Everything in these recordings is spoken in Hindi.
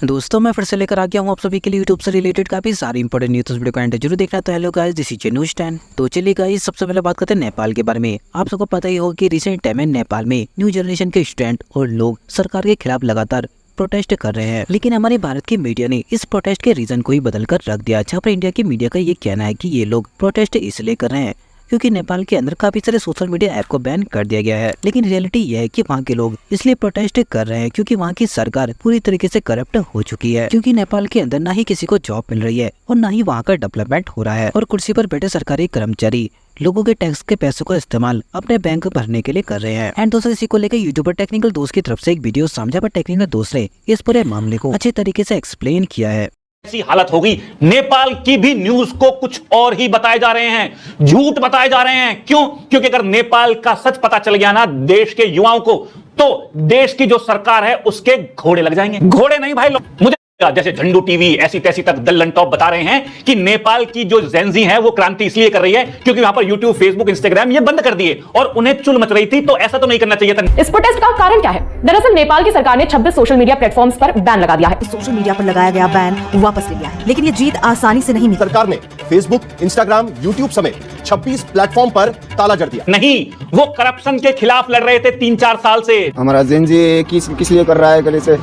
दोस्तों मैं फिर से लेकर आ गया हूँ आप सभी के लिए यूट्यूब से रिलेटेड काफी सारी इंपॉर्टेंट न्यूज़ वीडियो को एंड जरूर देखना। तो hello guys, this is news 10। तो चलिए गाइस, सबसे पहले बात करते हैं नेपाल के बारे में। आप सबको पता ही होगा कि रिसेंट टाइम में नेपाल में न्यू जनरेशन के स्टूडेंट और लोग सरकार के खिलाफ लगातार प्रोटेस्ट कर रहे हैं, लेकिन हमारे भारत की मीडिया ने इस प्रोटेस्ट के रीजन को ही बदल कर रख दिया। जहाँ पर इंडिया की मीडिया का ये कहना है कि ये लोग प्रोटेस्ट इसलिए कर रहे हैं क्योंकि नेपाल के अंदर काफी सारे सोशल मीडिया ऐप को बैन कर दिया गया है। लेकिन रियलिटी यह है कि वहाँ के लोग इसलिए प्रोटेस्ट कर रहे हैं क्योंकि वहाँ की सरकार पूरी तरीके से करप्ट हो चुकी है। क्योंकि नेपाल के अंदर ना ही किसी को जॉब मिल रही है और ना ही वहाँ का डेवलपमेंट हो रहा है, और कुर्सी पर बैठे सरकारी कर्मचारी लोगों के टैक्स के पैसों का इस्तेमाल अपने बैंक भरने के लिए कर रहे हैं। एंड दोस्तों, इसी को लेकर यूट्यूबर टेक्निकल दोस्त की तरफ से एक वीडियो सामने पर टेक्निकल दोस्त ने इस पूरे मामले को अच्छे तरीके से एक्सप्लेन किया है। ऐसी हालत होगी, नेपाल की भी न्यूज को कुछ और ही बताए जा रहे हैं, झूठ बताए जा रहे हैं। क्यों? क्योंकि अगर नेपाल का सच पता चल गया ना देश के युवाओं को, तो देश की जो सरकार है उसके घोड़े लग जाएंगे। घोड़े नहीं भाई लोग, मुझे जैसे झंडू टीवी ऐसी तैसी तक दल्लन टॉप बता रहे हैं कि नेपाल की जो जेंजी है वो क्रांति इसलिए कर रही है क्योंकि वहां पर यूट्यूब, फेसबुक, इंस्टाग्राम ये बंद कर दिए और उन्हें चुल मच रही थी। तो ऐसा तो नहीं करना चाहिए था। इस प्रोटेस्ट का कारण क्या है? दरअसल नेपाल की सरकार ने 26 सोशल मीडिया प्लेटफॉर्म्स पर बैन लगा दिया है। सोशल मीडिया पर लगाया गया बैन वापस ले लिया है, लेकिन ये जीत आसानी से नहीं मिली। सरकार ने फेसबुक, इंस्टाग्राम, यूट्यूब समेत 26 प्लेटफॉर्म पर ताला जड़ दिया। नहीं, वो करप्शन के खिलाफ लड़ रहे थे 3-4 साल से। हमारा जेंजी किस लिए कर रहा है? गले से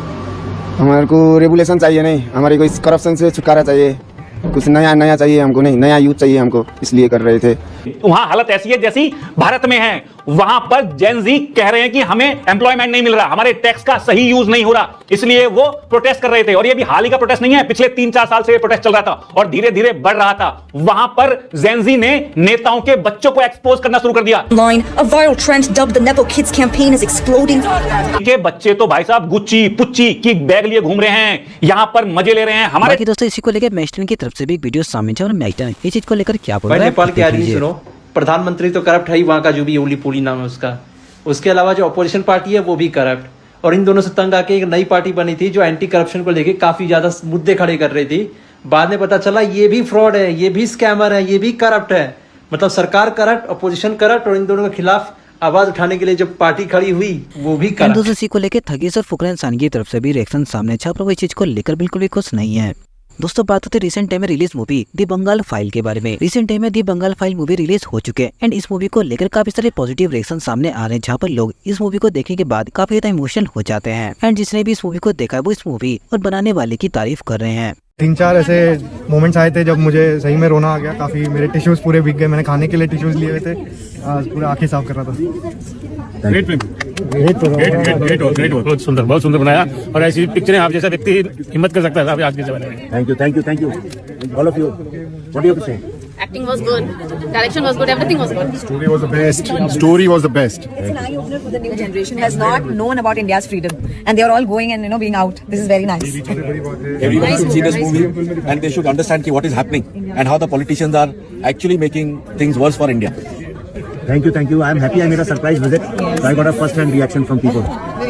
हमारे को रेगुलेशन चाहिए, नहीं हमारे को इस करप्शन से छुटकारा चाहिए, कुछ नया चाहिए हमको, नहीं नया यूथ चाहिए हमको, इसलिए कर रहे थे। वहां हालत ऐसी है जैसी भारत में है। वहां पर जेनजी कह रहे हैं कि हमें एम्प्लॉयमेंट नहीं मिल रहा, हमारे टैक्स का सही यूज नहीं हो रहा, इसलिए वो प्रोटेस्ट कर रहे थे। और ये भी हाल ही का प्रोटेस्ट नहीं है, पिछले 3-4 साल से ये प्रोटेस्ट चल रहा था और धीरे धीरे बढ़ रहा था। वहां पर जेनजी ने नेताओं के बच्चों को एक्सपोज करना शुरू कर दिया। A viral trend dubbed the Nepo Kids campaign is exploding. के बच्चे तो भाई साहब गुच्ची पुच्ची की बैग लिए घूम रहे हैं, यहाँ पर मजे ले रहे हैं। हमारे दोस्तों, इसी को लेकर मैस्टन की तरफ से भी एक वीडियो सामने और मैस्टन इस चीज को लेकर क्या बोल रहा है। नेपाल की आदमी सुनो, प्रधानमंत्री तो करप्ट है ही, वहाँ का जो भी ओली पोली नाम है उसका। उसके अलावा जो अपोजिशन पार्टी है वो भी करप्ट, और इन दोनों से तंग आके एक नई पार्टी बनी थी जो एंटी करप्शन को लेके काफी ज्यादा मुद्दे खड़े कर रही थी। बाद में पता चला ये भी फ्रॉड है, ये भी स्कैमर है, ये भी करप्ट है। मतलब सरकार करप्ट, अपोजिशन करप्ट, और इन दोनों के खिलाफ आवाज उठाने के लिए जो पार्टी खड़ी हुई वो भी करप्ट। दोस्तों, इसी को लेकर थगीस और फुकरा इंसान की तरफ से भी रिएक्शन सामने छा, पर वो इस चीज को लेकर बिल्कुल भी खुश नहीं है। दोस्तों, बात होती है रिसेंट टाइम में रिलीज मूवी दी बंगाल फाइल के बारे में। रिसेंट टाइम में दी बंगाल फाइल मूवी रिलीज हो चुके हैं एंड इस मूवी को लेकर काफी सारे पॉजिटिव रिएक्शन सामने आ रहे हैं, जहाँ पर लोग इस मूवी को देखने के बाद काफी ज्यादा इमोशनल हो जाते हैं। एंड जिसने भी इस मूवी को देखा है वो इस मूवी और बनाने वाले की तारीफ कर रहे हैं। 3-4 ऐसे मोमेंट्स आए थे जब मुझे सही में रोना आ गया। काफी मेरे टिश्यूज पूरे भीग गए, मैंने खाने के लिए टिश्यूज लिए हुए थे, पूरा आंखें साफ कर रहा था। ग्रेट, बहुत सुंदर बनाया, और ऐसी पिक्चरें आप जैसा व्यक्ति हिम्मत कर सकता है आज के जमाने में। Thank you all of you. What do you से? Acting was good, direction was good, everything was good. Story was the best. It's an eye opener for the new generation who has not known about India's freedom, and they are all going and being out. This is very nice. Everyone should see this movie and they should understand what is happening and how the politicians are actually making things worse for India. Thank you. I am happy I made a surprise visit. So I got a first hand reaction from people. You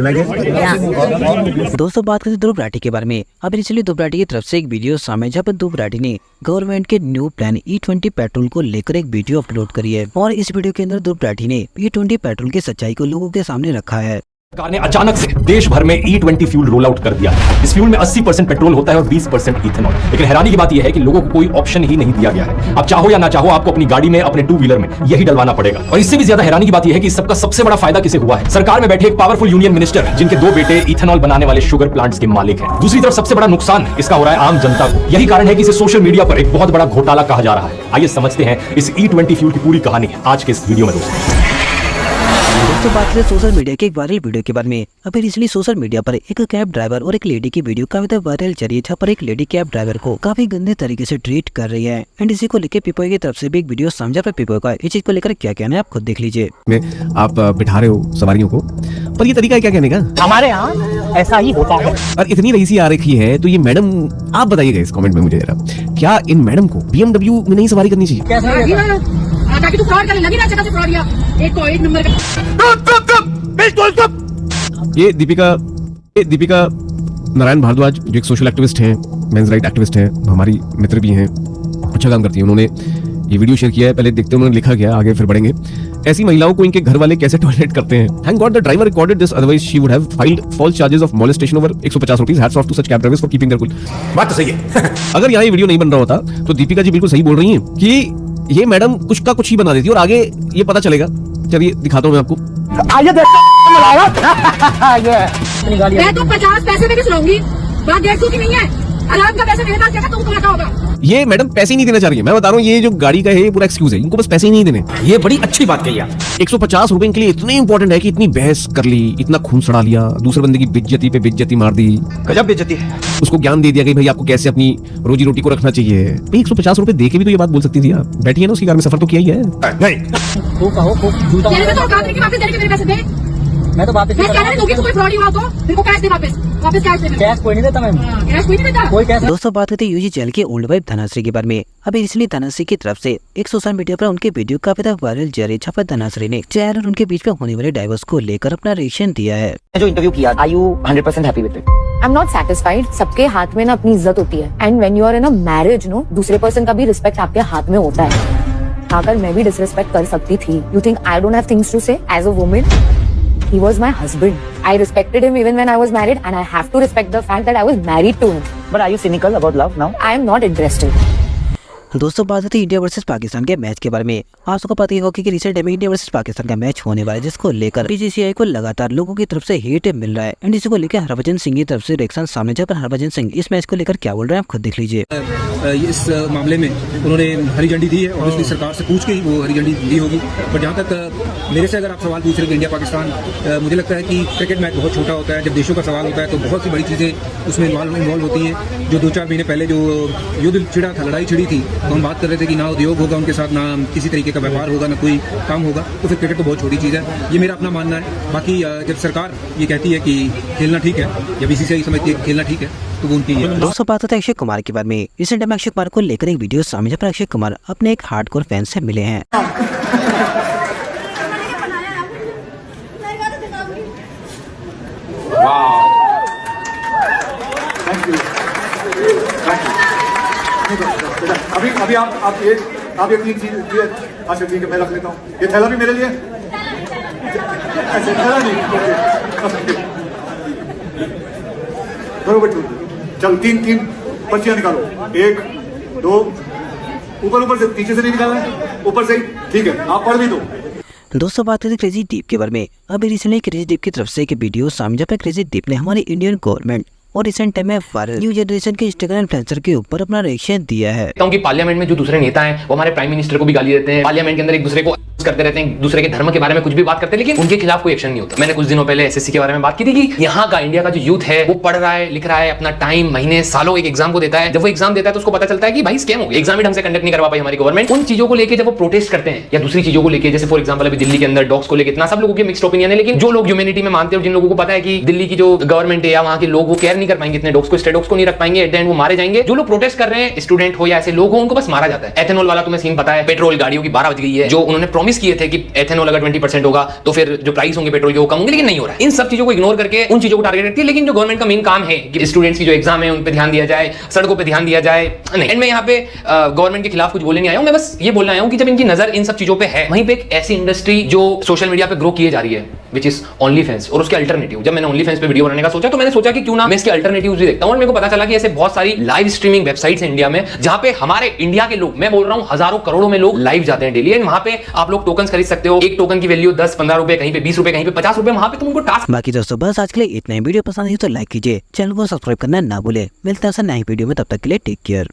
like it? Yeah. दोस्तों, बात करते ध्रुव राठी के बारे में। अब रिसेंटली ध्रुव राठी की तरफ से एक वीडियो सामने, जहाँ पर ध्रुव राठी ने गवर्नमेंट के न्यू प्लान E20 पेट्रोल को लेकर एक वीडियो अपलोड करी है, और इस वीडियो के अंदर ध्रुव राठी ने E20 पेट्रोल की सच्चाई को लोगों के सामने रखा है। सरकार ने अचानक से देश भर में E20 फ्यूल रोल आउट कर दिया। इस फ्यूल में 80% पेट्रोल होता है और 20% इथेनॉल। लेकिन हैरानी की बात यह है कि लोगों को कोई ऑप्शन ही नहीं दिया गया है। आप चाहो या ना चाहो, आपको अपनी गाड़ी में, अपने 2 व्हीलर में यही डलवाना पड़ेगा। और इससे भी ज्यादा हैरानी की बात यह है कि इस सबका सबसे बड़ा फायदा किसे हुआ है? सरकार में बैठे एक पावरफुल यूनियन मिनिस्टर जिनके 2 बेटे इथेनॉल बनाने वाले शुगर प्लांट्स के मालिक हैं। दूसरी तरफ सबसे बड़ा नुकसान इसका हो रहा है आम जनता को। यही कारण है कि इसे सोशल मीडिया पर एक बहुत बड़ा घोटाला कहा जा रहा है। आइए समझते हैं इस E20 फ्यूल की पूरी कहानी आज के इस वीडियो में। दोस्तों, बात करें सोशल मीडिया के एक वायरल वीडियो के बारे में। अभी रिसेंटली सोशल मीडिया पर एक कैब ड्राइवर और एक लेडी की वीडियो काफी ज्यादा वायरल चल रही है, जहाँ पर एक लेडी कैब ड्राइवर को काफी गंदे तरीके से ट्रीट कर रही है। एंड इसी को लेकर पीपल की तरफ से भी एक वीडियो समझा पर पीपल का इस चीज को लेकर क्या कहना है आप खुद देख लीजिए। आप बिठा रहे हो सवारियों को, पर ये तरीका है क्या कहने का? हमारे यहाँ ऐसा ही होता है। और इतनी रईसी आ रखी है, तो ये मैडम आप बताइएगा इस कमेंट में मुझे जरा, क्या इन मैडम को BMW में नहीं सवारी करनी चाहिए? ताकि तू फ्रॉड करने लगी ना, जगह से फ्रॉड किया। एक नंबर ये दीपिका नारायण भारद्वाज, जो एक सोशल एक्टिविस्ट हैं, मेंस राइट एक्टिविस्ट हैं, हमारी मित्र भी हैं, अच्छा काम करती हैं। उन्होंने ये वीडियो शेयर किया है, पहले देखते हैं उन्होंने लिखा क्या, आगे फिर बढ़ेंगे। ऐसी महिलाओं को इनके घर वाले कैसे टॉलरेट करते हैं? Thank God the driver recorded this, otherwise she would have filed false charges of molestation over 150 rupees. Hats off to such cab drivers for keeping their cool. बात तो सही है। अगर यहाँ ये वीडियो नहीं बन रहा होता तो दीपिका जी बिल्कुल सही बोल रही हैं कि ये मैडम कुछ का कुछ ही बना देती है और आगे ये पता चलेगा। चलिए दिखाता हूँ मैं आपको। मैं तो 50 पैसे में भी सुनाऊंगी, बात 150 की नहीं है। आराम का पैसा मेरे पास जाएगा, तुमको लगा होगा। ये मैडम पैसे ही नहीं देना चाह रही है। मैं बता रहा हूँ ये जो गाड़ी का है ये पूरा एक्सक्यूज है, इनको बस पैसे ही नहीं देने। ये बड़ी अच्छी बात कही आप। 150 रुपए के लिए इतने इंपॉर्टेंट है कि इतनी बहस कर ली, इतना खून सड़ा लिया, दूसरे बंदे की बेइज्जती पे बेइज्जती मार दी, गजब बेइज्जती है। उसको ज्ञान दे दिया कि भाई आपको कैसे अपनी रोजी रोटी को रखना चाहिए। भाई 150 रुपए दे के भी तो ये बात बोल सकती थी आप। बैठी है ना उसकी कार में, सफर तो किया ही है। नहीं तेरे में तो औकात नहीं कि वापस देने के मेरे पैसे दे। मैं तो वापस नहीं दूंगी, तो कोई फ्रॉड ही हुआ तो मेरे को कैश दे, वापस कैश दे। कैश कोई नहीं देता मैम, कैश कोई नहीं देता कोई कैश। दोस्तों बात करते हैं यूजी चैनल के ओल्ड वाइफ धनाश्री के बारे में। अभी इसलिए धनाश्री की तरफ से एक सोशल मीडिया पर उनके वीडियो काफी ज्यादा वायरल जा रही है, जहाँ पर धनाश्री ने चैन और उनके बीच में होने वाले डाइवोर्स को लेकर अपना रिएक्शन दिया है। जो इंटरव्यू किया, are you 100% happy with it? I am not satisfied. सबके हाथ में ना अपनी इज्जत होती है, and when you are in a marriage no, दूसरे पर्सन का भी रिस्पेक्ट आपके हाथ में होता है। अगर मैं भी डिसरिस्पेक्ट कर सकती थी, you think I don't have things to say as a woman? He was my husband. I respected him even when I was married, and I have to respect the fact that I was married to him. But are you cynical about love now? I am not interested. दोस्तों बात होती है इंडिया वर्सेस पाकिस्तान के मैच के बारे में। आप सबको पता ही होगा कि रिसेंट में इंडिया वर्सेस पाकिस्तान का मैच होने वाला है, जिसको लेकर बीसीसीआई को लगातार लोगों की तरफ से हेट मिल रहा है। एंड इसी को लेकर हरभजन सिंह की तरफ से रिएक्शन सामने, जब हरभजन सिंह इस मैच को लेकर क्या बोल रहे हैं आप खुद देख लीजिए। इस मामले में उन्होंने हरी झंडी दी है, ऑब्वियसली सरकार से पूछ के ही वो हरी झंडी दी होगी। बट जहाँ तक मेरे से अगर आप सवाल पूछ रहे हैं इंडिया पाकिस्तान, मुझे लगता है कि क्रिकेट मैच बहुत छोटा होता है। जब देशों का सवाल होता है तो बहुत सी बड़ी चीज़ें उसमें इन्वॉल्व होती हैं। जो 2-4 महीने पहले जो युद्ध छिड़ा था, लड़ाई छिड़ी थी, तो हम बात कर रहे थे कि ना उद्योग होगा उनके साथ, ना किसी तरीके का व्यापार होगा, ना कोई काम होगा। तो फिर क्रिकेट तो बहुत छोटी चीज़ है, ये मेरा अपना मानना है। बाकी जब सरकार ये कहती है कि खेलना ठीक है, या बीसीसीआई समझती है कि खेलना ठीक है, तो वो उनकी है। दोस्तों बात होता है अक्षय कुमार के बारे में। रिसेंट में अक्षय कुमार को लेकर एक वीडियो सामने, जहाँ पर अक्षय कुमार अपने एक हार्डकोर फैन से मिले हैं। अभी आप ये तीन चीज, अच्छा ठीक है मैं रख लेता हूँ। ये थैला भी मेरे लिए, ऐसे थैला नहीं, बरोबर ठीक। चल तीन पर्चियां निकालो, 1 2, ऊपर से, पीछे से नहीं निकालना, ऊपर से ही, ठीक है आप पढ़ भी दो। दोस्तों बात करें क्रेजी डीप के बारे में। अभी रिसेंटली क्रेजी डीप की तरफ से एक वीडियो सामने, जहाँ पे क्रेजी डीप ने हमारी इंडियन गवर्नमेंट और रिसेंट टाइम में वायरल न्यू जनरेशन के इंस्टाग्राम इन्फ्लुएंसर के ऊपर अपना रिएक्शन दिया है। क्योंकि पार्लियामेंट में जो दूसरे नेता हैं वो हमारे प्राइम मिनिस्टर को भी गाली देते हैं, पार्लियामेंट के अंदर एक दूसरे को करते रहते हैं, दूसरे के धर्म के बारे में कुछ भी बात करते हैं, लेकिन उनके खिलाफ कोई एक्शन नहीं होता। मैंने कुछ दिनों पहले एसएससी के बारे में बात की थी कि यहाँ का इंडिया का जो यूथ है वो पढ़ रहा है, लिख रहा है, अपना टाइम महीने सालों एक एग्जाम को देता है। जब वो एग्जाम देता है तो उसको पता चलता है कि भाई स्कैम हो गया, एग्जाम ही ढंग से कंडक्ट नहीं करवा पाई हमारी गवर्नमेंट। उन चीजों को लेकर जब वो प्रोटेस्ट करते हैं या दूसरी चीजों को लेकर, जैसे फॉर एग्जाम्पल अभी दिल्ली के अंदर डॉग्स को लेकर इतना सब लोगों के मिक्स्ड ओपिनियन है, लेकिन जो लोग ह्यूमैनिटी में मानते हैं और जिन लोगों को पता है कि दिल्ली की जो गवर्नमेंट है या वहाँ के लोग वो केयर नहीं कर पाएंगे, इतने डॉग्स को, स्ट्रे डॉग्स को नहीं रख पाएंगे, एट द एंड वो मारे जाएंगे। जो लोग प्रोटेस्ट कर रहे हैं, स्टूडेंट हो या ऐसे लोग हो, उनको बस मारा जाता है। एथेनॉल वाला तुम्हें सीन पता है, पेट्रोल गाड़ियों की 12 बज गई है, जो उन्होंने प्रॉमिस किए थे कि एथेनॉल अगर 20% होगा तो फिर जो प्राइस होंगे पेट्रोल के वो कम होंगे, लेकिन नहीं हो रहा है। इन सब चीजों को इग्नोर करके उन चीजों को टारगेट करती है। लेकिन जो गवर्नमेंट का मेन काम है कि स्टूडेंट्स की जो एग्जाम है उन पे ध्यान दिया जाए, सड़कों पे ध्यान दिया जाए, नहीं। एंड मैं यहाँ पे गवर्नमेंट के खिलाफ कुछ बोलने नहीं आया हूँ, मैं बस ये बोलना आया हूँ कि जब इनकी नजर इन सब चीजों पे है, वहीं पे एक ऐसी इंडस्ट्री जो सोशल मीडिया पे ग्रो किए जा रही है, विच इज ओनली फैंस, और उसके अल्टरनेटिव। जब मैंने ओनली फैंस पे वीडियो बनाने का सोचा तो मैंने सोचा कि क्यों ना मैं इसके अल्टरनेटिव्स भी देखता हूँ। और मेरे को पता चला कि ऐसे बहुत सारी लाइव स्ट्रीमिंग वेबसाइट्स हैं इंडिया में, जहां पे हमारे इंडिया के लोग, मैं बोल रहा हूँ हजारों करोड़ों में लोग लाइव जाते हैं डेली। एंड वहां पे आप लोग टोकन खरीद सकते हो, एक टोकन की वैल्यू 10-15 रुपए, कहीं पे 20 रुपए, कहीं पे 50 रुपए, वहां पे तुमको टास्क। बाकी दोस्तों बस आज के लिए इतना ही। वीडियो पसंद आई तो लाइक कीजिए, चैनल को सब्सक्राइब करना ना भूले। मिलते हैं नई वीडियो में, तब तक के लिए टेक केयर।